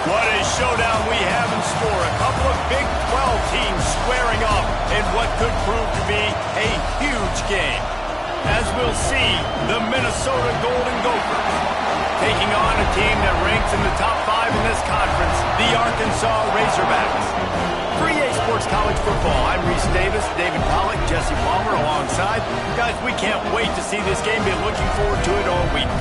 What a showdown we have in store. A couple of Big 12 teams squaring up in what could prove to be a huge game. As we'll see, the Minnesota Golden Gophers taking on a team that ranks in the top 5 in this conference, the Arkansas Razorbacks. 3A Sports College Football. I'm Reese Davis, David Pollack, Jesse Palmer alongside. Guys, we can't wait to see this game. Been looking forward to it all week.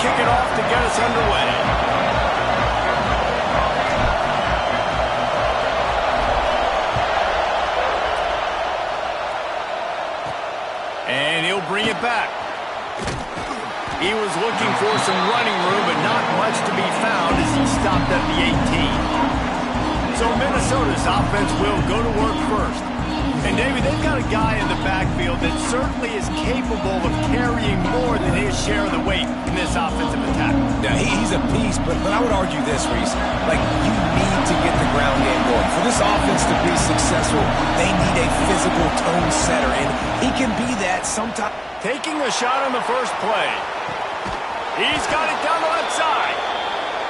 Kick it off to get us underway. And he'll bring it back. He was looking for some running room, but not much to be found as he stopped at the 18. So Minnesota's offense will go to work first. And, David, they've got a guy in the backfield that certainly is capable of carrying more than his share of the weight in this offensive attack. Now, he's a piece, but I would argue this, Reese. Like, you need to get the ground game going. For this offense to be successful, they need a physical tone setter, and he can be that sometimes. Taking a shot on the first play. He's got it down the left side.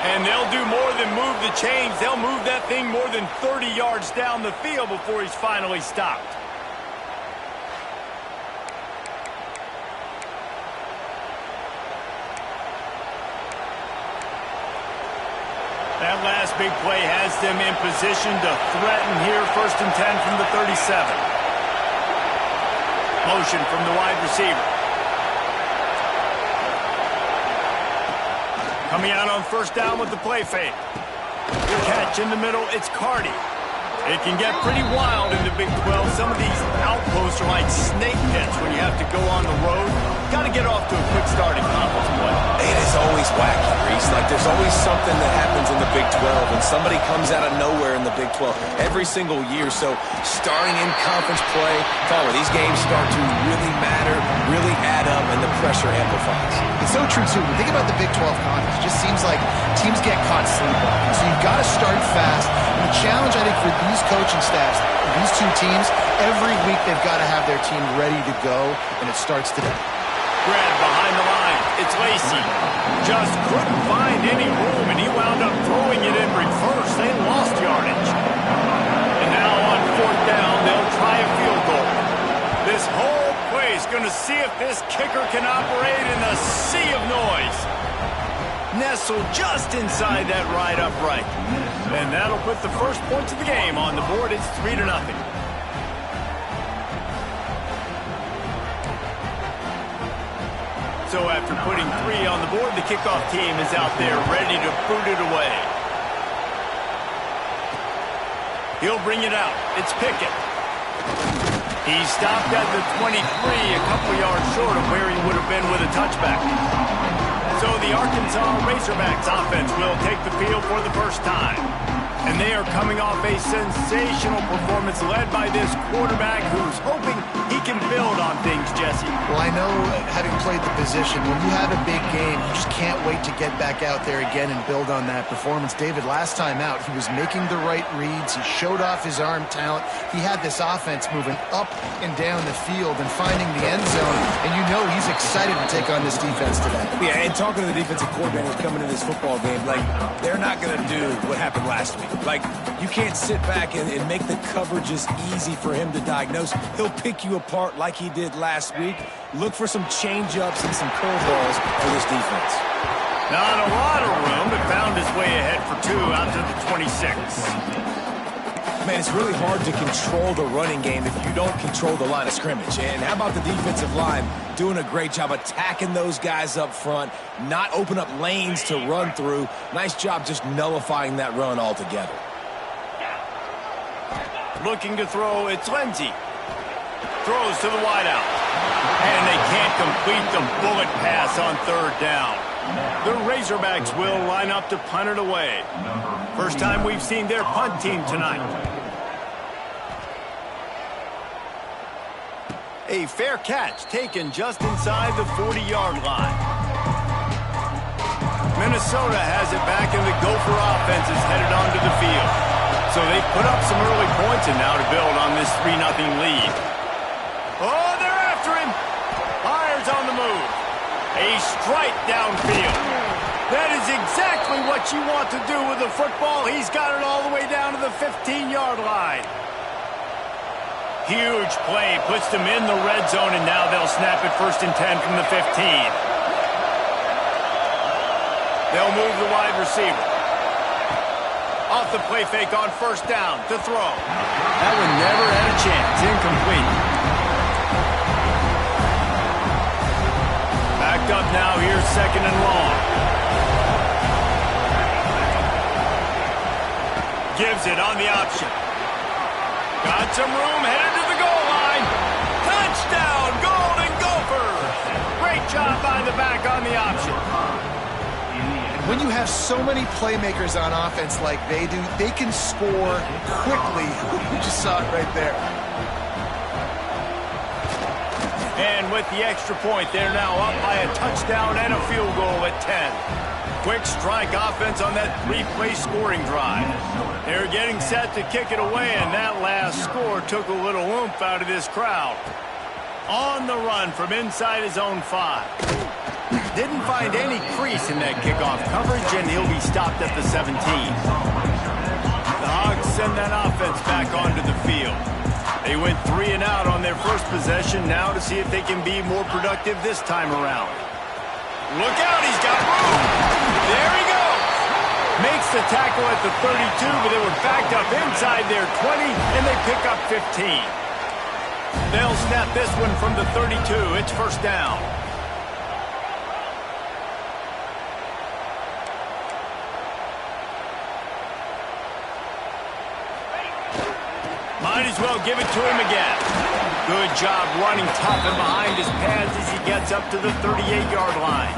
And they'll do more than move the chains. They'll move that thing more than 30 yards down the field before he's finally stopped. That last big play has them in position to threaten here. 1st and 10 from the 37. Motion from the wide receiver. Coming out on 1st down with the play fake. Good catch in the middle. It's Cardi. It can get pretty wild in the Big 12. Some of these outposts are like snake pits when you have to go on the road. Got to get off to a quick start in conference play. It is always wacky, Reese. Like, there's always something that happens in the Big 12, and somebody comes out of nowhere in the Big 12 every single year. So starting in conference play, these games start to really matter, really add up, and the pressure amplifies. It's so true, too. When you think about the Big 12 conference, it just seems like teams get caught sleepwalking. So you've got to start fast. And the challenge, I think, for these coaching staffs, these two teams, every week they've got to have their team ready to go, and it starts today. Grab behind the line. It's Lacey. Just couldn't find any room, and he wound up throwing it in reverse. They lost yardage. And now on 4th down, they'll try a field goal. This whole place going to see if this kicker can operate in a sea of noise. Nestled just inside that right upright. And that'll put the first points of the game on the board. It's 3-0. So after putting 3 on the board, the kickoff team is out there ready to boot it away. He'll bring it out. It's Pickett. He stopped at the 23, a couple yards short of where he would have been with a touchback. So the Arkansas Razorbacks offense will take the field for the first time. And they are coming off a sensational performance led by this quarterback who's hoping he can build on things, Jesse. Well, I know, having played the position, when you have a big game, you just can't wait to get back out there again and build on that performance. David, last time out, he was making the right reads. He showed off his arm talent. He had this offense moving up and down the field and finding the end zone. And you know he's excited to take on this defense today. Yeah, and talking to the defensive coordinator coming into this football game, like, they're not going to do what happened last week. Like, you can't sit back and make the coverages easy for him to diagnose. He'll pick you apart like he did last week. Look for some change-ups and some curveballs for this defense. Not a lot of room, but found his way ahead for 2 out to the 26. Man, it's really hard to control the running game if you don't control the line of scrimmage. And how about the defensive line doing a great job attacking those guys up front, not open up lanes to run through. Nice job just nullifying that run altogether. Looking to throw, it's Lindsey. Throws to the wideout. And they can't complete the bullet pass on third down. The Razorbacks will line up to punt it away. First time we've seen their punt team tonight. A fair catch taken just inside the 40-yard line. Minnesota has it back, and the Gopher offense is headed onto the field. So they've put up some early points and now to build on this 3-0 lead. Oh, they're after him. Myers on the move. A strike downfield. That is exactly what you want to do with the football. He's got it all the way down to the 15-yard line. Huge play, puts them in the red zone, and now they'll snap it 1st and 10 from the 15. They'll move the wide receiver. Off the play fake on 1st down to throw. That one never had a chance. Incomplete. Backed up now, here's 2nd and long. Gives it on the option. Got some room, headed to the goal line. Touchdown, Golden Gophers! Great job by the back on the option. When you have so many playmakers on offense like they do, they can score quickly. You just saw it right there. And with the extra point, they're now up by a touchdown and a field goal at 10. Quick strike offense on that 3-play scoring drive. They're getting set to kick it away, and that last score took a little oomph out of this crowd. On the run from inside his own 5. Didn't find any crease in that kickoff coverage, and he'll be stopped at the 17. The Hogs send that offense back onto the field. They went 3 and out on their first possession, now to see if they can be more productive this time around. Look out, he's got room. There he goes. Makes the tackle at the 32, but they were backed up inside their 20, and they pick up 15. They'll snap this one from the 32. It's 1st down. Might as well give it to him again. Good job running tough and behind his pads as he gets up to the 38-yard line.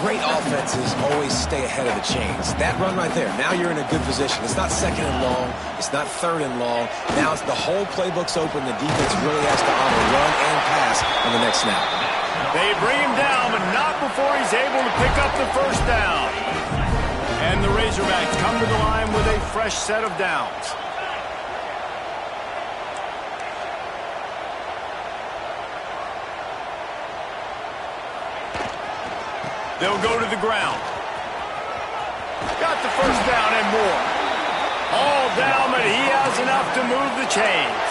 Great offenses always stay ahead of the chains. That run right there, now you're in a good position. It's not 2nd and long. It's not 3rd and long. Now it's the whole playbook's open. The defense really has to honor run and pass on the next snap. They bring him down, but not before he's able to pick up the 1st down. And the Razorbacks come to the line with a fresh set of downs. They'll go to the ground. Got the 1st down and more. All down, but he has enough to move the chains.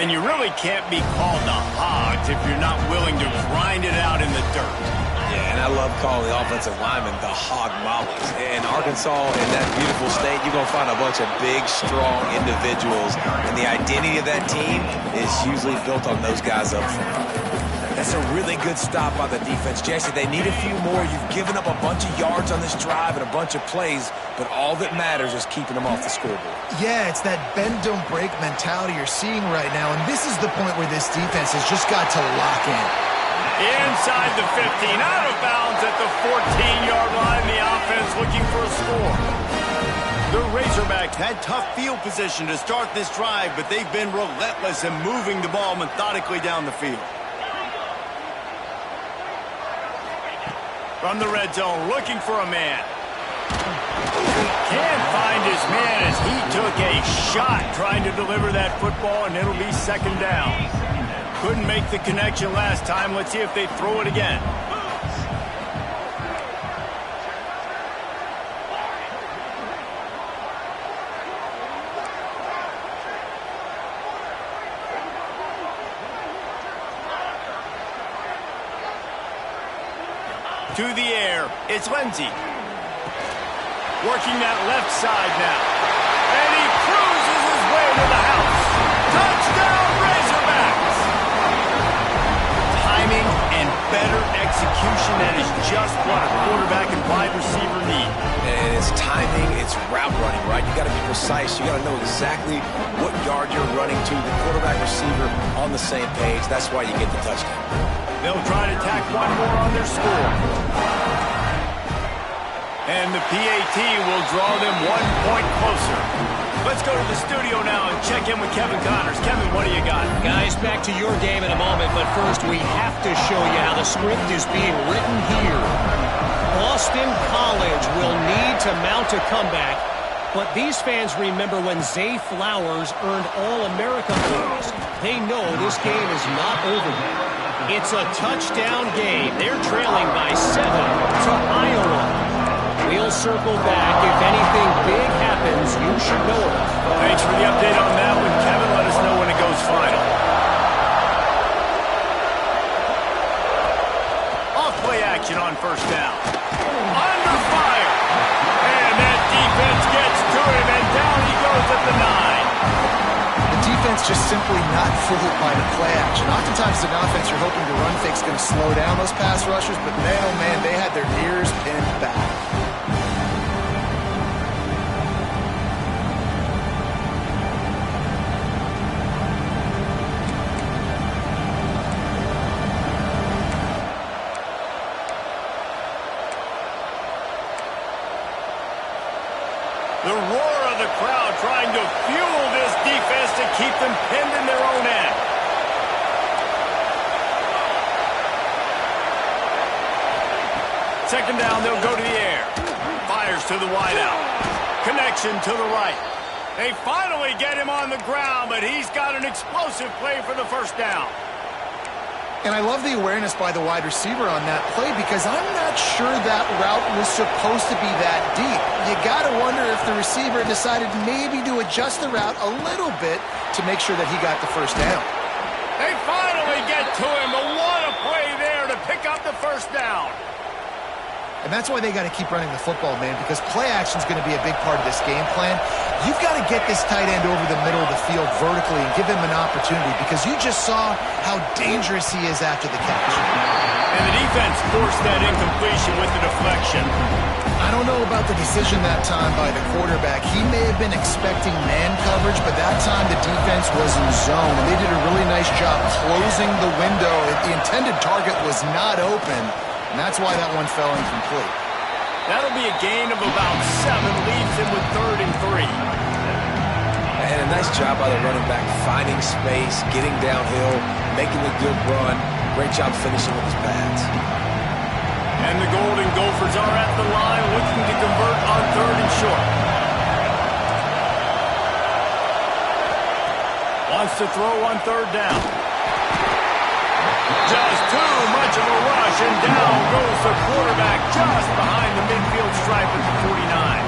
And you really can't be called the Hogs if you're not willing to grind it out in the dirt. Yeah, and I love calling the offensive linemen the Hog Mollies. In Arkansas, in that beautiful state, you're going to find a bunch of big, strong individuals. And the identity of that team is usually built on those guys up front. That's a really good stop by the defense. Jesse, they need a few more. You've given up a bunch of yards on this drive and a bunch of plays, but all that matters is keeping them off the scoreboard. Yeah, it's that bend, don't break mentality you're seeing right now, and this is the point where this defense has just got to lock in. Inside the 15, out of bounds at the 14-yard line. The offense looking for a score. The Razorbacks had tough field position to start this drive, but they've been relentless in moving the ball methodically down the field. From the red zone, looking for a man. Can't find his man as he took a shot trying to deliver that football, and it'll be 2nd down. Couldn't make the connection last time. Let's see if they throw it again. To the air, it's Lindsey. Working that left side now. And he cruises his way to the house. Touchdown, Razorbacks! Timing and better execution execution that is just what a quarterback and wide receiver need. And it's timing, it's route running, right? You got to be precise. You got to know exactly what yard you're running to. The quarterback receiver on the same page. That's why you get the touchdown. They'll try to tack one more on their score. And the PAT will draw them 1 point closer. Let's go to the studio now and check in with Kevin Connors. Kevin, what do you got? Guys, back to your game in a moment, but first we have to show you how the script is being written here. Boston College will need to mount a comeback, but these fans remember when Zay Flowers earned All-America honors. They know this game is not over yet. It's a touchdown game. They're trailing by 7 to Iowa. We'll circle back. If anything big happens, you should know it. Thanks for the update on that one, Kevin. Let us know when it goes final. Off-play action on first down. Under fire. And that defense gets to him, and down he goes at the 9. The defense just simply not fooled by the play action. Oftentimes, an offense you're hoping the run fake's going to slow down those pass rushers, but man, oh man, they had their ears pinned back. The roar of the crowd trying to fuel this defense to keep them pinned in their own end. Second down, they'll go to the air. Fires to the wideout. Connection to the right. They finally get him on the ground, but he's got an explosive play for the first down. And I love the awareness by the wide receiver on that play because I'm not sure that route was supposed to be that deep. You got to wonder if the receiver decided maybe to adjust the route a little bit to make sure that he got the first down. They finally get to him, but what a play there to pick up the first down. And that's why they got to keep running the football, man, because play action is going to be a big part of this game plan. You've got to get this tight end over the middle of the field vertically and give him an opportunity because you just saw how dangerous he is after the catch. And the defense forced that incompletion with the deflection. I don't know about the decision that time by the quarterback. He may have been expecting man coverage, but that time the defense was in zone, and they did a really nice job closing the window. The intended target was not open. And that's why that one fell incomplete. That'll be a gain of about 7, leaves him with 3rd and 3. And a nice job by the running back, finding space, getting downhill, making a good run. Great job finishing with his pads. And the Golden Gophers are at the line looking to convert on 3rd and short. Wants to throw on 3rd down. Just too much of a rush, and down goes the quarterback just behind the midfield stripe at the 49.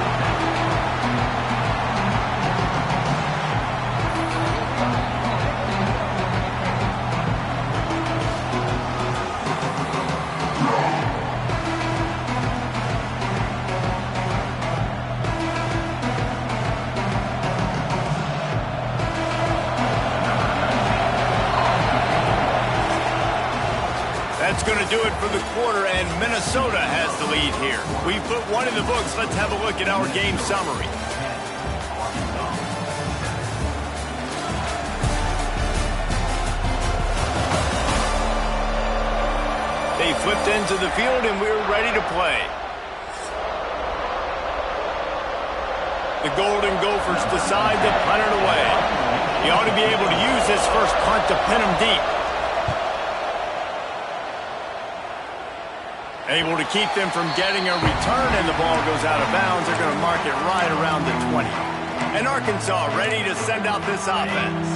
That's going to do it for the quarter, and Minnesota has the lead here. We've put one in the books. Let's have a look at our game summary. They flipped into the field, and we're ready to play. The Golden Gophers decide to punt it away. He ought to be able to use this first punt to pin him deep. Able to keep them from getting a return, and the ball goes out of bounds. They're going to mark it right around the 20. And Arkansas ready to send out this offense.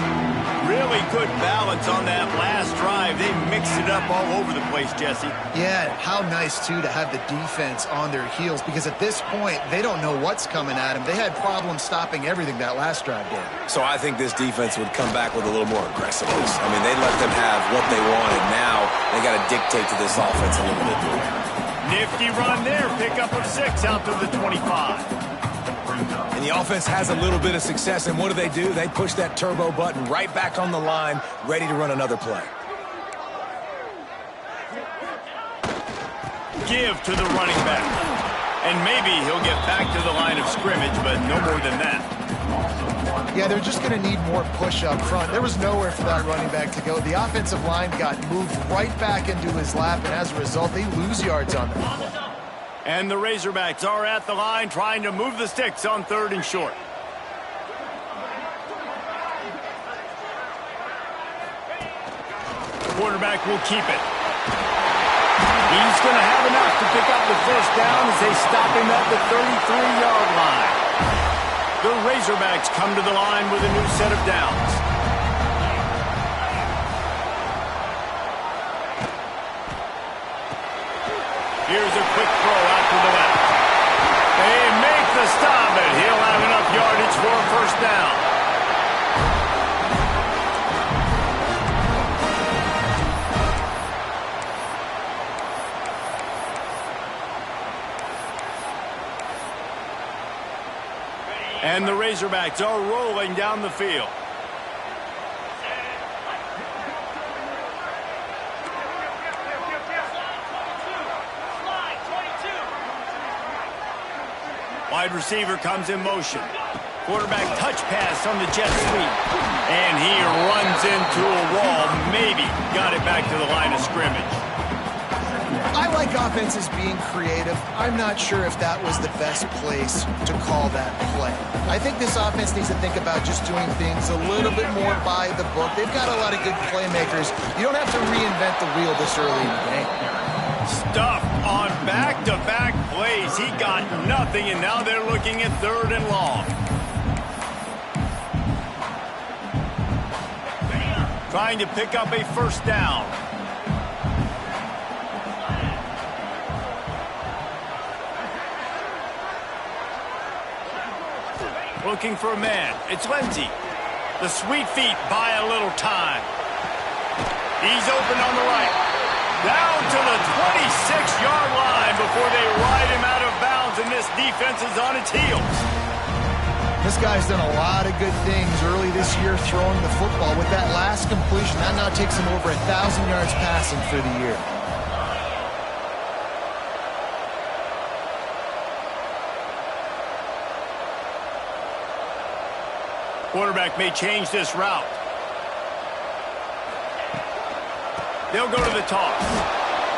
Really good balance on that last drive. They mixed it up all over the place, Jesse. Yeah, how nice, too, to have the defense on their heels because at this point, they don't know what's coming at them. They had problems stopping everything that last drive did. So I think this defense would come back with a little more aggressiveness. I mean, they let them have what they wanted. Now they got to dictate to this offense a little bit more. Nifty run there. Pickup of 6 out to the 25. And the offense has a little bit of success, and what do? They push that turbo button right back on the line, ready to run another play. give to the running back. And maybe he'll get back to the line of scrimmage, but no more than that. Yeah, they're just going to need more push up front. There was nowhere for that running back to go. The offensive line got moved right back into his lap, and as a result, they lose yards on that play. And the Razorbacks are at the line trying to move the sticks on 3rd and short. Quarterback will keep it. He's going to have enough to pick up the first down as they stop him at the 33-yard line. The Razorbacks come to the line with a new set of downs. Here's a quick throw out to the left. They make the stop, and he'll have enough yardage for a first down. And the Razorbacks are rolling down the field. Wide receiver comes in motion. Quarterback touch pass on the jet sweep. And he runs into a wall. Maybe got it back to the line of scrimmage. I like offenses being creative. I'm not sure if that was the best place to call that play. I think this offense needs to think about just doing things a little bit more by the book. They've got a lot of good playmakers. You don't have to reinvent the wheel this early in the game. Stuff on back-to-back plays. He got nothing, and now they're looking at 3rd and long. Trying to pick up a first down. Looking for a man. It's Lindsey. The sweet feet buy a little time. He's open on the right. Down to the 26-yard line before they ride him out of bounds, and this defense is on its heels. This guy's done a lot of good things early this year throwing the football. With that last completion, that now takes him over 1,000 yards passing for the year. Quarterback may change this route. They'll go to the toss.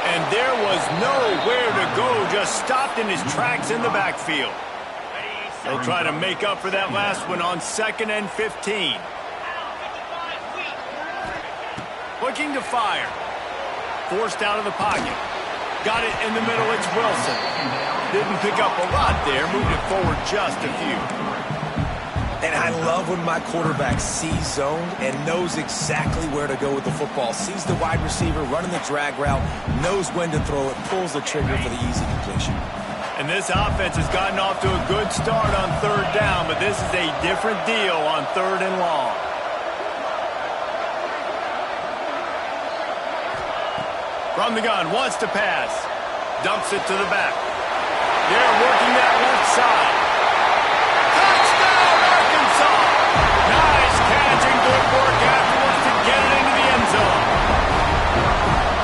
And there was nowhere to go, just stopped in his tracks in the backfield. They'll try to make up for that last one on 2nd and 15. Looking to fire. Forced out of the pocket. Got it in the middle, it's Wilson. Didn't pick up a lot there, moved it forward just a few. And I love when my quarterback sees zoned and knows exactly where to go with the football. Sees the wide receiver running the drag route, knows when to throw it, pulls the trigger for the easy completion. And this offense has gotten off to a good start on 3rd down, but this is a different deal on 3rd and long. From the gun, wants to pass. Dumps it to the back. They're working that left side. Touchdown, Arkansas! Nice catch and good work afterwards to get it into the end zone.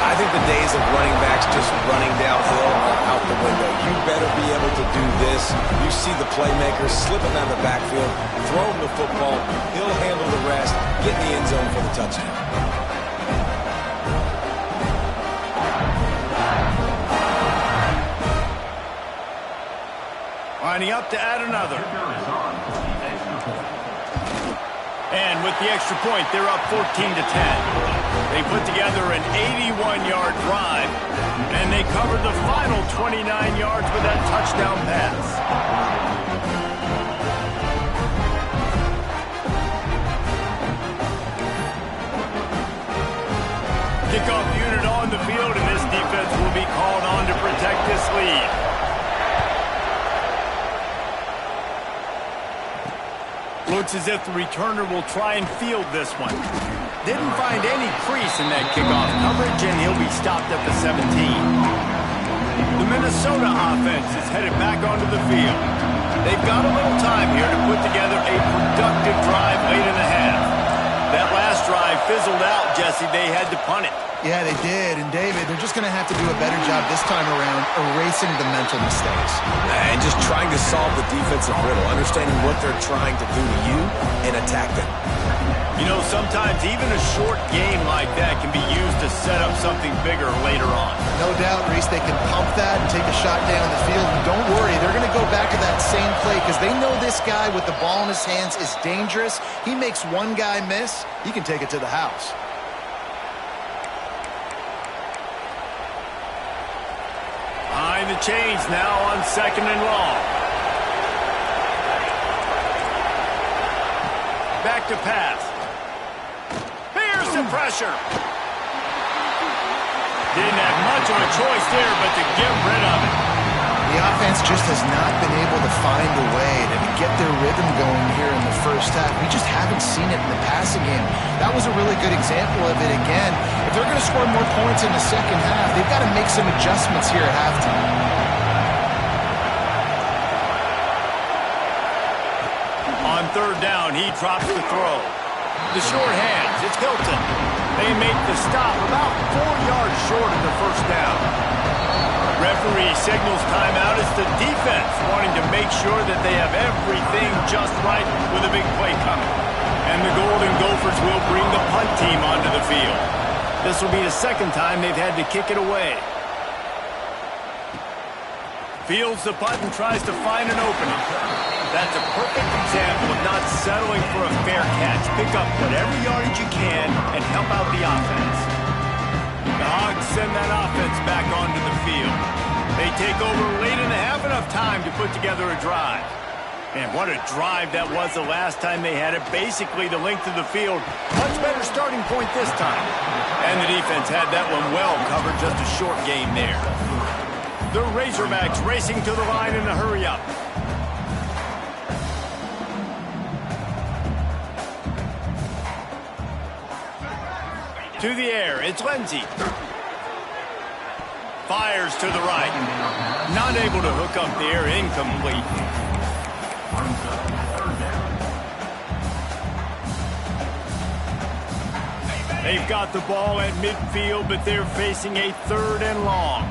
I think the days of running backs just running downhill are out the window. You better be able to do this. You see the playmaker slipping out of the backfield, throw him the football, he'll handle the rest, get in the end zone for the touchdown. Lining up to add another. And with the extra point, they're up 14-10. They put together an 81-yard drive, and they covered the final 29 yards with that touchdown pass. Kickoff unit on the field, and this defense will be called on to protect this lead. Looks as if the returner will try and field this one. Didn't find any crease in that kickoff coverage, and he'll be stopped at the 17. The Minnesota offense is headed back onto the field. They've got a little time here to put together a productive drive late in the half. That last drive fizzled out, Jesse. They had to punt it. Yeah, they did. And, David, they're just going to have to do a better job this time around erasing the mental mistakes. And just trying to solve the defensive riddle, understanding what they're trying to do to you and attack them. You know, sometimes even a short game like that can be used to set up something bigger later on. No doubt, Reese, they can pump that and take a shot down the field. And don't worry, they're going to go back to that same play because they know this guy with the ball in his hands is dangerous. He makes one guy miss, he can take it to the house. Behind the chains now on 2nd and long. Back to pass. Here's the pressure. Didn't have much of a choice there, but to get rid of it. The offense just has not been able to find a way to get their rhythm going here in the first half. We just haven't seen it in the passing game. That was a really good example of it again. If they're going to score more points in the second half, they've got to make some adjustments here at halftime. On 3rd down, he drops the throw. The short hands, it's Hilton. They make the stop about 4 yards short of the first down. Referee signals timeout. It's the defense wanting to make sure that they have everything just right with a big play coming. And the Golden Gophers will bring the punt team onto the field. This will be the 2nd time they've had to kick it away. Fields the punt and tries to find an opening. That's a perfect example of not settling for a fair catch. Pick up whatever yardage you can and help out the offense. The Hogs send that offense back onto the field. They take over late in the half, enough time to put together a drive. And what a drive that was the last time they had it. Basically the length of the field. Much better starting point this time. And the defense had that one well covered. Just a short game there. The Razorbacks racing to the line in a hurry-up. To the air, it's Lindsey. Fires to the right. Not able to hook up there, incomplete. They've got the ball at midfield, but they're facing a 3rd and long.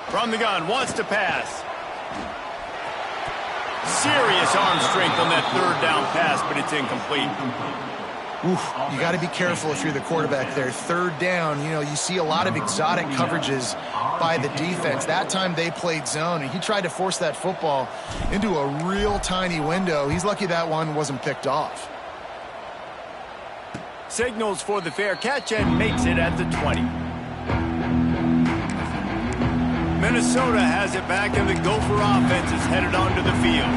From the gun, wants to pass. Serious arm strength on that 3rd down pass, but it's incomplete. Oof, you got to be careful if you're the quarterback there. 3rd down, you know, you see a lot of exotic coverages by the defense. That time they played zone, and he tried to force that football into a real tiny window. He's lucky that one wasn't picked off. Signals for the fair catch and makes it at the 20. Minnesota has it back, and the Gopher offense is headed onto the field.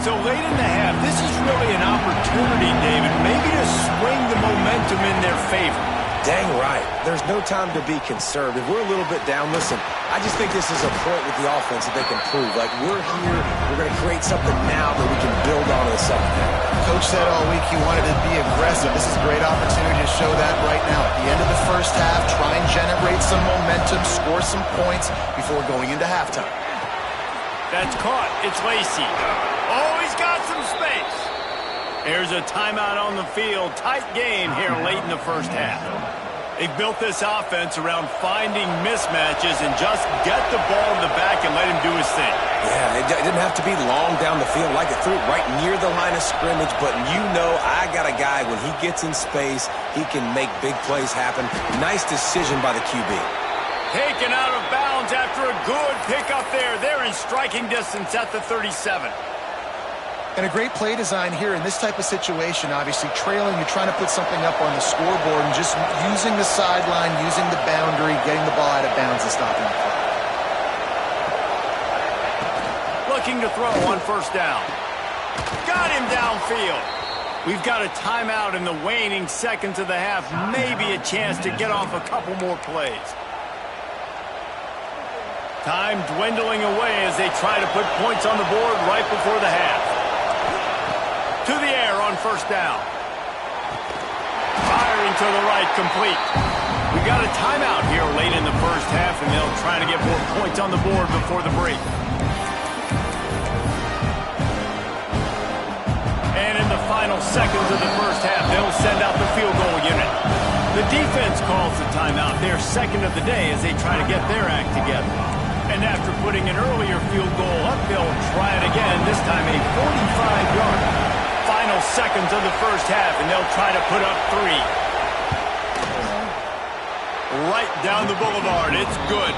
So late in the half, this is really an opportunity, David, maybe to swing the momentum in their favor. Dang right. There's no time to be conservative. We're a little bit down. Listen, I just think this is a point with the offense that they can prove. Like, we're here, we're going to create something now that we can build on in the second half. Coach said all week he wanted to be aggressive. This is a great opportunity to show that right now. At the end of the first half, try and generate some momentum, score some points before going into halftime. That's caught. It's Lacey. Oh, he's got some space. There's a timeout on the field. Tight game here late in the first half. They've built this offense around finding mismatches and just get the ball in the back and let him do his thing. Yeah, it didn't have to be long down the field. Like it threw it right near the line of scrimmage, but you know I got a guy, when he gets in space, he can make big plays happen. Nice decision by the QB. Taken out of bounds after a good pickup there. They're in striking distance at the 37. And a great play design here in this type of situation. Obviously, trailing, you're trying to put something up on the scoreboard, and just using the sideline, using the boundary, getting the ball out of bounds and stopping the play. Looking to throw on 1st down. Got him downfield. We've got a timeout in the waning seconds of the half. Maybe a chance to get off a couple more plays. Time dwindling away as they try to put points on the board right before the half. To the air on 1st down. Firing to the right, complete. We got a timeout here late in the first half, and they'll try to get more points on the board before the break. And in the final seconds of the first half, they'll send out the field goal unit. The defense calls the timeout, their second of the day, as they try to get their act together. And after putting an earlier field goal up, they'll try it again, this time a 45-yard. Final seconds of the first half, and they'll try to put up 3. Right down the boulevard, it's good.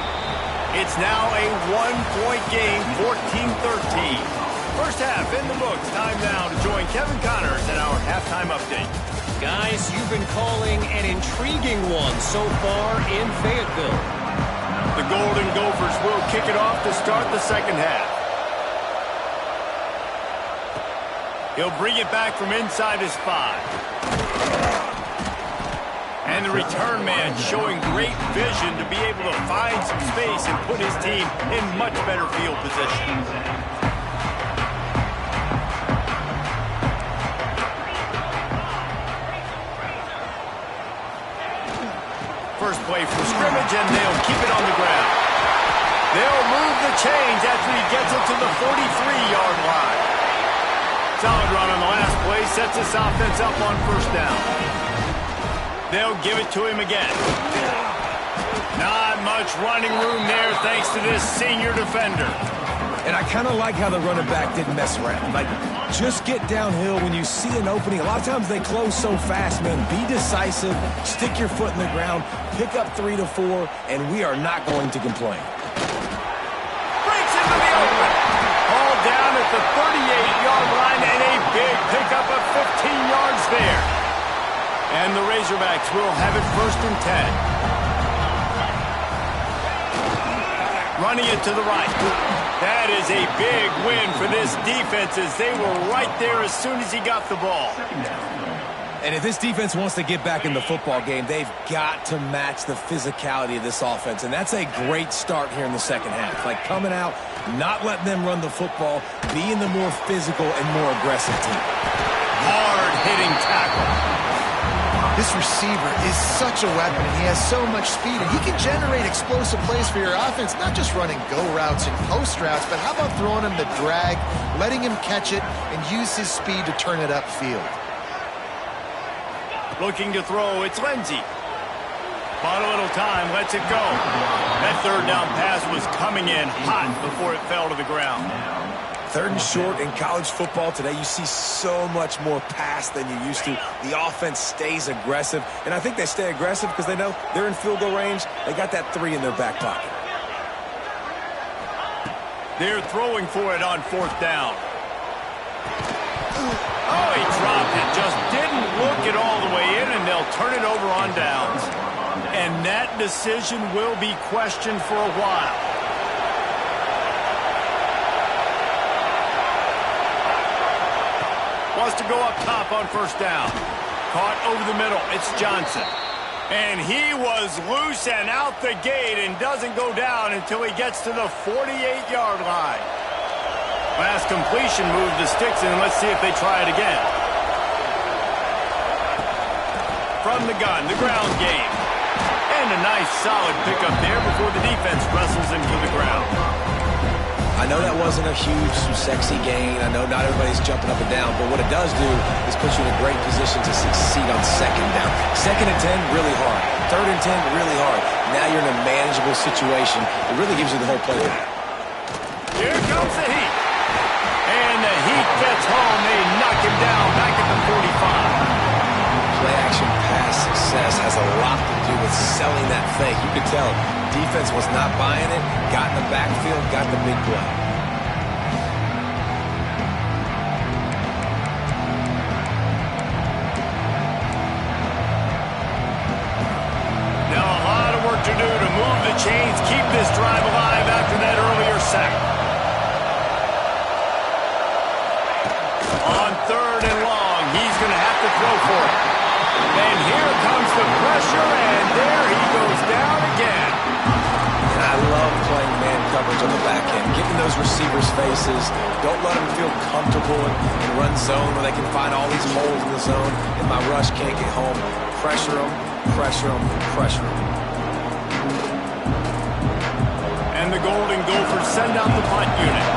It's now a 1-point game, 14-13. First half in the books. Time now to join Kevin Connors in our halftime update. Guys, you've been calling an intriguing one so far in Fayetteville. The Golden Gophers will kick it off to start the second half. He'll bring it back from inside his 5. And the return man showing great vision to be able to find some space and put his team in much better field position. First play from scrimmage, and they'll keep it on the ground. They'll move the chains after he gets it to the 43-yard line. Solid run on the last play, sets this offense up on first down. They'll give it to him again. Not much running room there thanks to this senior defender. And I kind of like how the running back didn't mess around. Like, just get downhill when you see an opening. A lot of times they close so fast, man. Be decisive, stick your foot in the ground, pick up 3 to 4, and we are not going to complain. Breaks into the open. All down at the 38-yard line, and a big pickup of 15 yards there. And the Razorbacks will have it 1st and 10. Running it to the right. That is a big win for this defense, as they were right there as soon as he got the ball. And if this defense wants to get back in the football game, they've got to match the physicality of this offense. And that's a great start here in the second half. Like, coming out, not letting them run the football, being the more physical and more aggressive team. Hard-hitting tackle. This receiver is such a weapon, and he has so much speed, and he can generate explosive plays for your offense, not just running go routes and post routes, but how about throwing him the drag, letting him catch it, and use his speed to turn it upfield. Looking to throw, it's Lindsey. Bought a little time, lets it go. That third down pass was coming in hot before it fell to the ground. 3rd and short in college football today, you see so much more pass than you used to. The offense stays aggressive, and I think they stay aggressive because they know they're in field goal range. They got that 3 in their back pocket. They're throwing for it on 4th down. Oh, he dropped it. Just didn't look it all the way in, and they'll turn it over on downs. And that decision will be questioned for a while. Wants to go up top on 1st down. Caught over the middle. It's Johnson. And he was loose and out the gate and doesn't go down until he gets to the 48-yard line. Last completion moved the sticks in. Let's see if they try it again. From the gun, the ground game. And a nice solid pickup there before the defense wrestles him to the ground. I know that wasn't a huge, sexy gain. I know not everybody's jumping up and down, but what it does do is put you in a great position to succeed on 2nd down. 2nd and 10, really hard. 3rd and 10, really hard. Now you're in a manageable situation. It really gives you the whole playbook. Here comes the heat. And the heat gets home. They knock him down back at the 45. Play-action pass success has a lot to do with selling that fake. You could tell defense was not buying it, got in the backfield, got the big play. Now a lot of work to do to move the chains, keep this drive alive after that earlier sack. On 3rd and long, he's going to have to throw for it. And here comes the pressure, and there he goes down again. And I love playing man coverage on the back end, giving those receivers faces. Don't let them feel comfortable in run zone where they can find all these holes in the zone, and my rush can't get home. Pressure them, pressure them, pressure them. And the Golden Gophers send out the punt unit.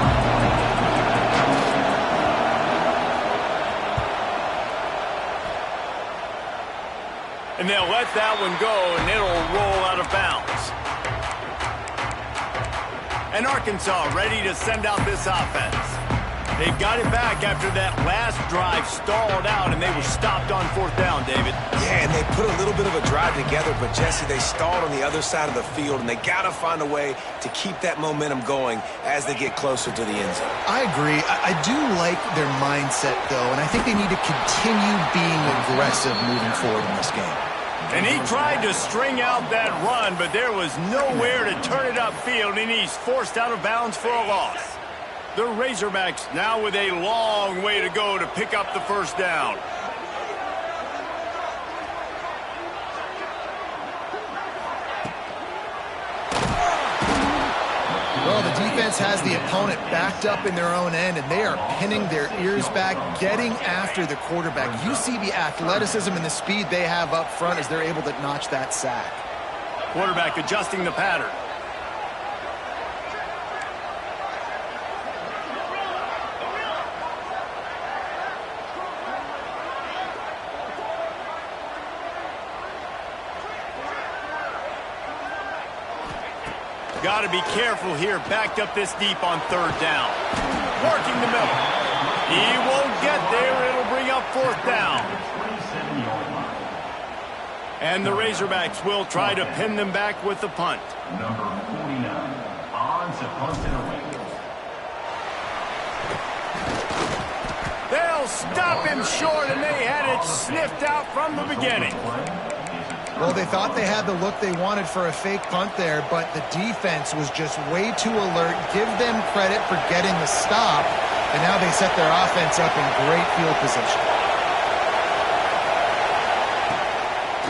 And they'll let that one go, and it'll roll out of bounds. And Arkansas ready to send out this offense. They've got it back after that last drive stalled out, and they were stopped on 4th down, David. Yeah, and they put a little bit of a drive together, but, Jesse, they stalled on the other side of the field, and they got to find a way to keep that momentum going as they get closer to the end zone. I agree. I do like their mindset, though, and I think they need to continue being aggressive moving forward in this game. And he tried to string out that run, but there was nowhere to turn it upfield, and he's forced out of bounds for a loss. The Razorbacks now with a long way to go to pick up the 1st down. Well, the defense has the opponent backed up in their own end, and they are pinning their ears back, getting after the quarterback. You see the athleticism and the speed they have up front as they're able to notch that sack. Quarterback adjusting the pattern. Got to be careful here, backed up this deep on 3rd down. Working the middle. He won't get there. It'll bring up 4th down. And the Razorbacks will try to pin them back with the punt. Number 49, on to punt it away. They'll stop him short, and they had it sniffed out from the beginning. Well, they thought they had the look they wanted for a fake punt there, but the defense was just way too alert. Give them credit for getting the stop, and now they set their offense up in great field position.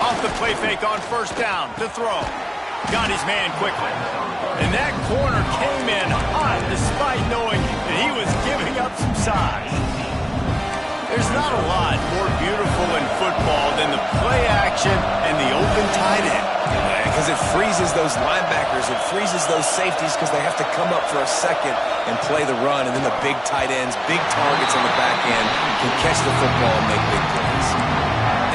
Off the play fake on 1st down to throw. Got his man quickly. And that corner came in hot despite knowing that he was giving up some size. There's not a lot more beautiful in football than the play action and the open tight end. Because it freezes those linebackers, it freezes those safeties because they have to come up for a second and play the run, and then the big tight ends, big targets on the back end can catch the football and make big plays.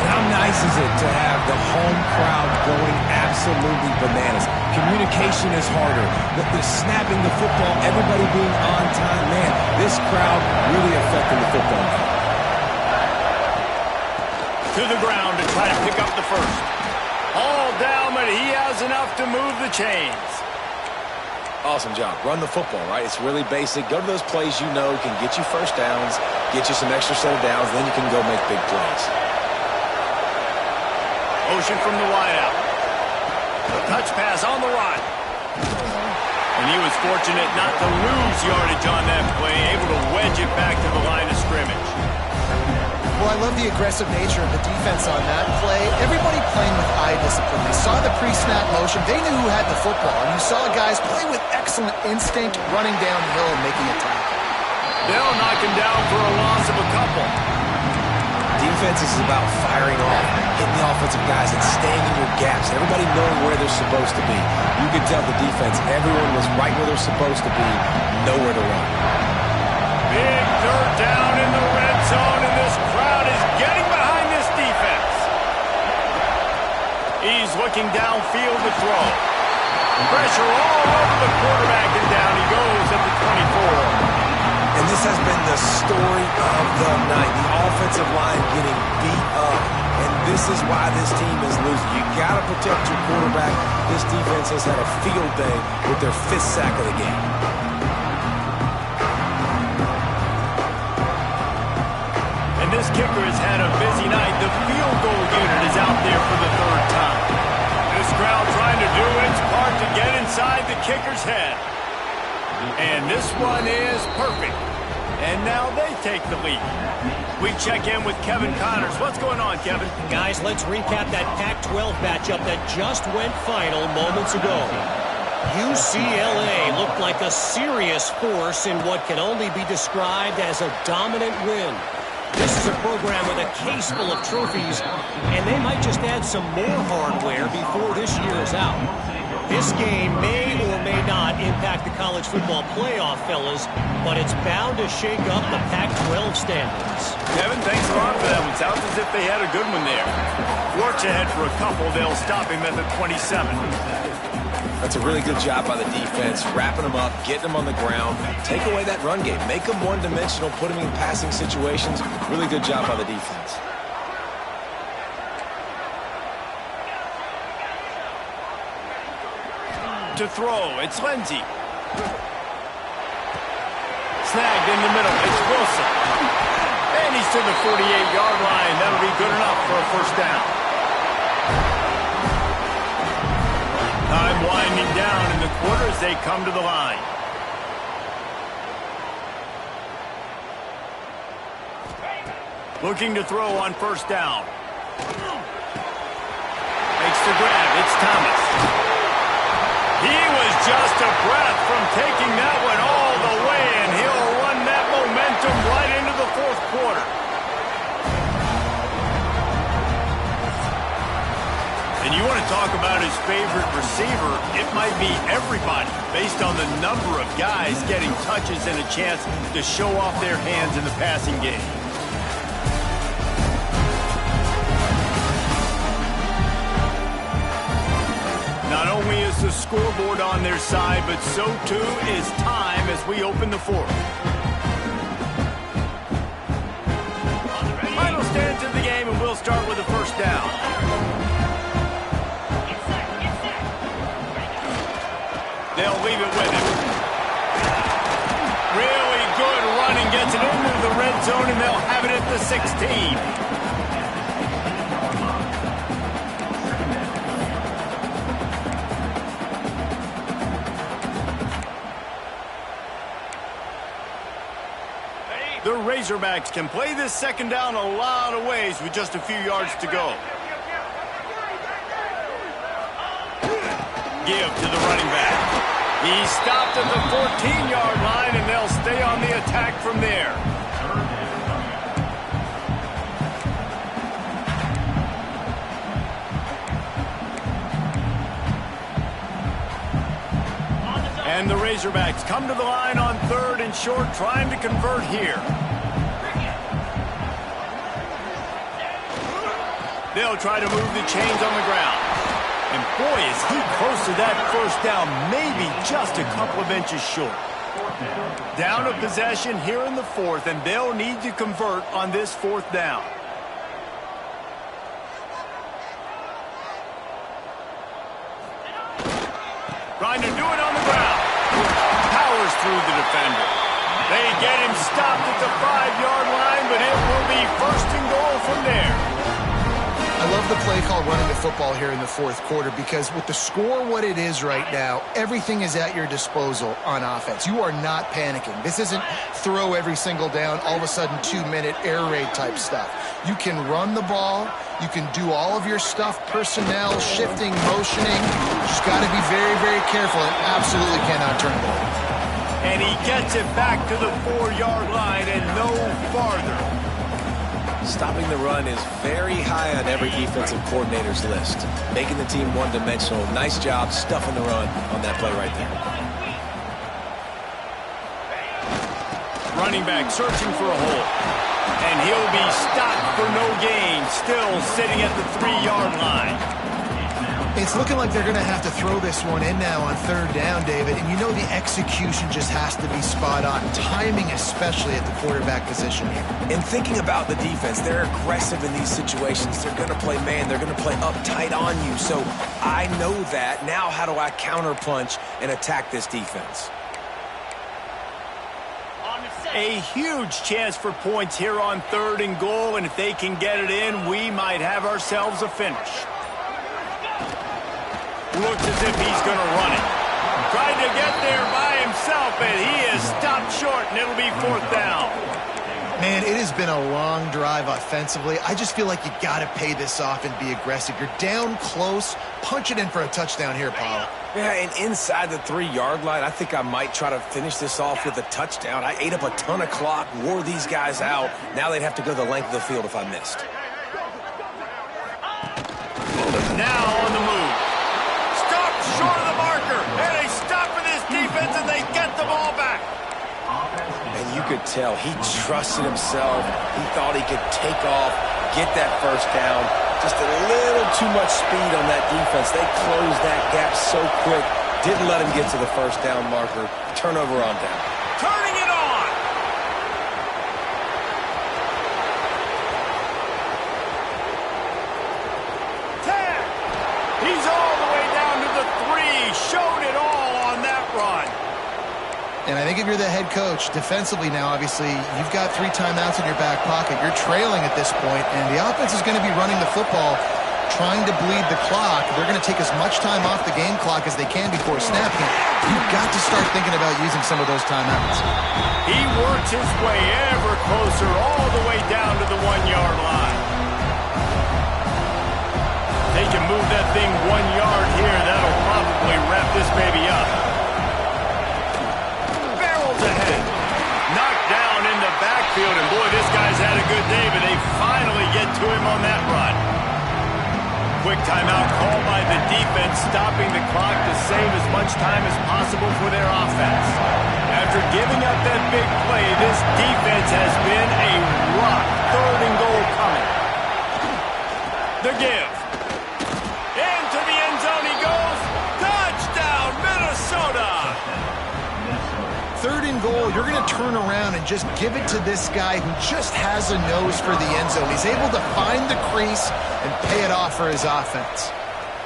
And how nice is it to have the home crowd going absolutely bananas? Communication is harder. The snapping the football, everybody being on time. Man, this crowd really affecting the football game. To the ground to try to pick up the 1st. All down, but he has enough to move the chains. Awesome job. Run the football, right? It's really basic. Go to those plays you know can get you 1st downs, get you some extra set of downs, then you can go make big plays. Motion from the wideout. A touch pass on the right. And he was fortunate not to lose yardage on that play, able to wedge it back to the line of scrimmage. Well, I love the aggressive nature of the defense on that play. Everybody playing with eye discipline. They saw the pre-snap motion. They knew who had the football. And you saw guys play with excellent instinct, running downhill and making a tackle. They'll knock him down for a loss of a couple. Defense is about firing off, hitting the offensive guys, and staying in your gaps. Everybody knowing where they're supposed to be. You can tell the defense, everyone was right where they're supposed to be, nowhere to run. Big 3rd down in the red zone, and this crowd is getting behind this defense. He's looking downfield to throw. Pressure all over the quarterback, and down he goes at the 24. And this has been the story of the night. The offensive line getting beat up. And this is why this team is losing. You got to protect your quarterback. This defense has had a field day with their 5th sack of the game. And this kicker has had a busy night. The field goal unit is out there for the 3rd time. This crowd trying to do its part to get inside the kicker's head. And this one is perfect. And now they take the lead. We check in with Kevin Connors. What's going on, Kevin? Guys, let's recap that Pac-12 matchup that just went final moments ago. UCLA looked like a serious force in what can only be described as a dominant win. This is a program with a case full of trophies, and they might just add some more hardware before this year is out. This game may or may not impact the college football playoff, fellas, but it's bound to shake up the Pac-12 standings. Kevin, thanks a lot for that one. Sounds as if they had a good one there. Forge ahead for a couple. They'll stop him at the 27. That's a really good job by the defense, wrapping them up, getting them on the ground. Take away that run game. Make them one-dimensional, put them in passing situations. Really good job by the defense. To throw, it's Lindsey. Snagged in the middle, it's Wilson. And he's to the 48-yard line. That'll be good enough for a first down. Time winding down in the quarter as they come to the line. Looking to throw on first down. Makes the grab, it's Thomas. He was just a breath from taking that one all the way, and he'll run that momentum right into the fourth quarter. And you want to talk about his favorite receiver, it might be everybody, based on the number of guys getting touches and a chance to show off their hands in the passing game. Not only is the scoreboard on their side, but so too is time as we open the fourth. Final stance of the game, and we'll start with the first down. They'll leave it with him. Really good running, gets it into the red zone, and they'll have it at the 16. The Razorbacks can play this second down a lot of ways with just a few yards to go. Give to the running back. He stopped at the 14-yard line, and they'll stay on the attack from there. And the Razorbacks come to the line on third and short, trying to convert here. They'll try to move the chains on the ground. And boy, is he close to that first down, maybe just a couple of inches short. Down a possession here in the fourth, and they'll need to convert on this fourth down. Trying to do it on the ground. Powers through the defender. They get him stopped at the 5-yard line, but it will be first and goal from there. I love the play call running the football here in the fourth quarter, because with the score what it is right now, everything is at your disposal on offense. You are not panicking. This isn't throw every single down, all of a sudden 2-minute air raid type stuff. You can run the ball. You can do all of your stuff, personnel, shifting, motioning. Just got to be very, very careful and absolutely cannot turn it over. And he gets it back to the 4-yard line and no farther. Stopping the run is very high on every defensive coordinator's list. Making the team one-dimensional. Nice job stuffing the run on that play right there. Running back searching for a hole. And he'll be stopped for no gain, still sitting at the 3-yard line. It's looking like they're going to have to throw this one in now on third down, David. And you know the execution just has to be spot on. Timing especially at the quarterback position here. And thinking about the defense, they're aggressive in these situations. They're going to play man. They're going to play uptight on you. So I know that. Now how do I counterpunch and attack this defense? A huge chance for points here on third and goal, and if they can get it in, we might have ourselves a finish. Looks as if he's going to run it. Tried to get there by himself, and he is stopped short, and it'll be fourth down. Man, it has been a long drive offensively. I just feel like you got to pay this off and be aggressive. You're down close. Punch it in for a touchdown here, Paul. Yeah, and inside the 3-yard line, I think I might try to finish this off with a touchdown. I ate up a ton of clock, wore these guys out. Now they'd have to go the length of the field if I missed. Now on the move. Stopped short of the could tell he trusted himself. He thought he could take off, get that first down. Just a little too much speed on that defense. They closed that gap so quick. Didn't let him get to the first down marker. Turnover on down. Turning it on. Tag. He's all the way down to the 3. Showed it all on that run. And I think if you're the head coach, defensively now, obviously, you've got 3 timeouts in your back pocket. You're trailing at this point, and the offense is going to be running the football, trying to bleed the clock. They're going to take as much time off the game clock as they can before snapping. You've got to start thinking about using some of those timeouts. He works his way ever closer, all the way down to the 1-yard line. They can move that thing 1 yard here. That'll probably wrap this baby up. Ahead. Knocked down in the backfield, and boy, this guy's had a good day, but they finally get to him on that run. Quick timeout called by the defense, stopping the clock to save as much time as possible for their offense. After giving up that big play, this defense has been a rock. 3rd and goal coming. The give. Into the end zone he goes. Touchdown, Minnesota! 3rd and goal, you're going to turn around and just give it to this guy who just has a nose for the end zone. He's able to find the crease and pay it off for his offense.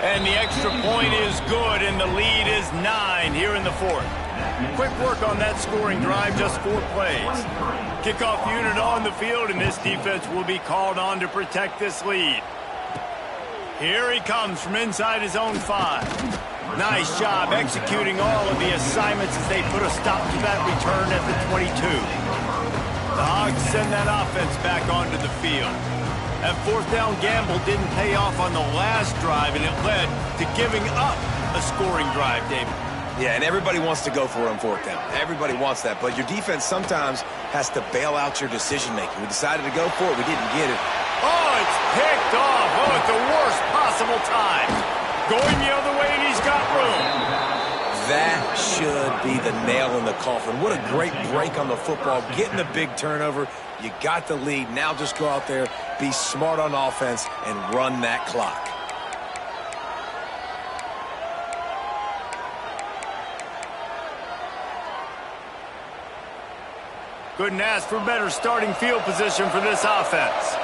And the extra point is good, and the lead is 9 here in the 4th. Quick work on that scoring drive, just 4 plays. Kickoff unit on the field, and this defense will be called on to protect this lead. Here he comes from inside his own 5. Nice job executing all of the assignments as they put a stop to that return at the 22. The Hogs send that offense back onto the field. That 4th down gamble didn't pay off on the last drive, and it led to giving up a scoring drive, David. Yeah, and everybody wants to go for it on 4th down. Everybody wants that, but your defense sometimes has to bail out your decision-making. We decided to go for it. We didn't get it. Oh, it's picked off. Oh, at the worst possible time. Going the other way, and he's got room. That should be the nail in the coffin. What a great break on the football. Getting the big turnover. You got the lead. Now just go out there, be smart on offense, and run that clock. Couldn't ask for better starting field position for this offense.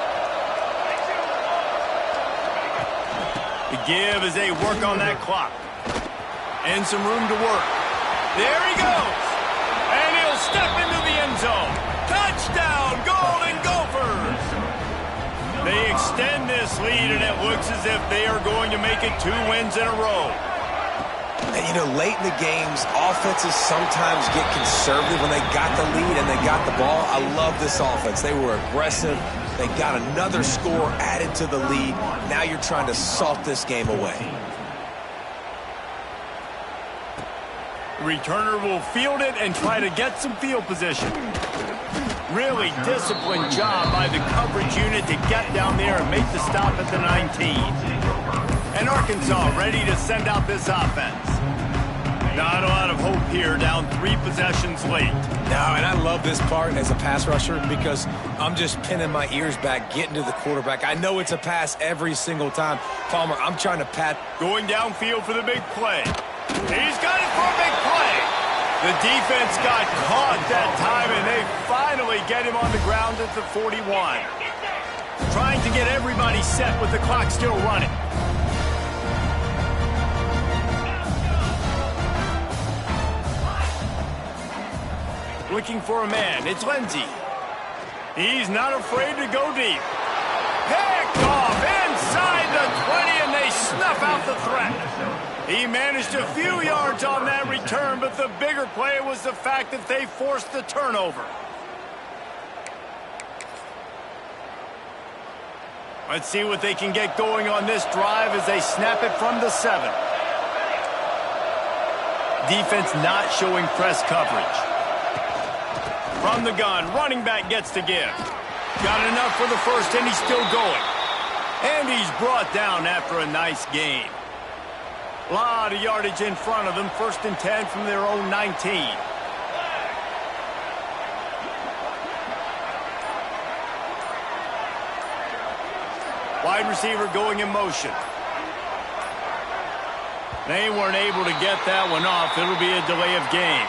The give as they work on that clock. And some room to work. There he goes. And he'll step into the end zone. Touchdown, Golden Gophers. They extend this lead, and it looks as if they are going to make it 2 wins in a row. And, you know, late in the games, offenses sometimes get conservative when they got the lead and they got the ball. I love this offense. They were aggressive. They got another score added to the lead. Now you're trying to salt this game away. Returner will field it and try to get some field position. Really disciplined job by the coverage unit to get down there and make the stop at the 19. And Arkansas ready to send out this offense. Not a lot of hope here, down 3 possessions late. No, and I love this part as a pass rusher because I'm just pinning my ears back, getting to the quarterback. I know it's a pass every single time. Palmer, I'm trying to pat. Going downfield for the big play. He's got it for a big play. The defense got caught that time, and they finally get him on the ground at the 41. Trying to get everybody set with the clock still running. Looking for a man. It's Lindsey. He's not afraid to go deep. Picked off inside the 20, and they snuff out the threat. He managed a few yards on that return, but the bigger play was the fact that they forced the turnover. Let's see what they can get going on this drive as they snap it from the 7. Defense not showing press coverage. From the gun, running back gets to give. Got enough for the first, and he's still going. And he's brought down after a nice gain. A lot of yardage in front of them. 1st and 10 from their own 19. wide receiver going in motion. They weren't able to get that one off. It'll be a delay of game.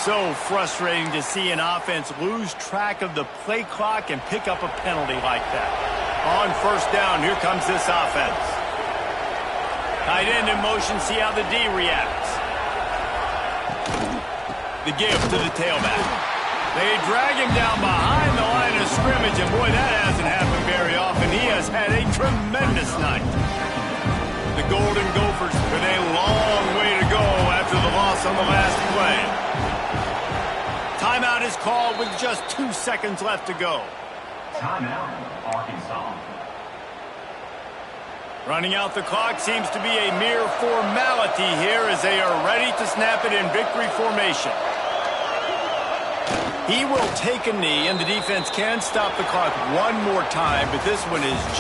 So frustrating to see an offense lose track of the play clock and pick up a penalty like that. On first down, here comes this offense. Tight end in motion, see how the D reacts. The give to the tailback. They drag him down behind the line of scrimmage, and boy, that hasn't happened very often. He has had a tremendous night. The Golden Gophers with a long way to go after the loss on the last play. Timeout is called with just 2 seconds left to go. Timeout, Arkansas. Running out the clock seems to be a mere formality here as they are ready to snap it in victory formation. He will take a knee, and the defense can stop the clock one more time, but this one is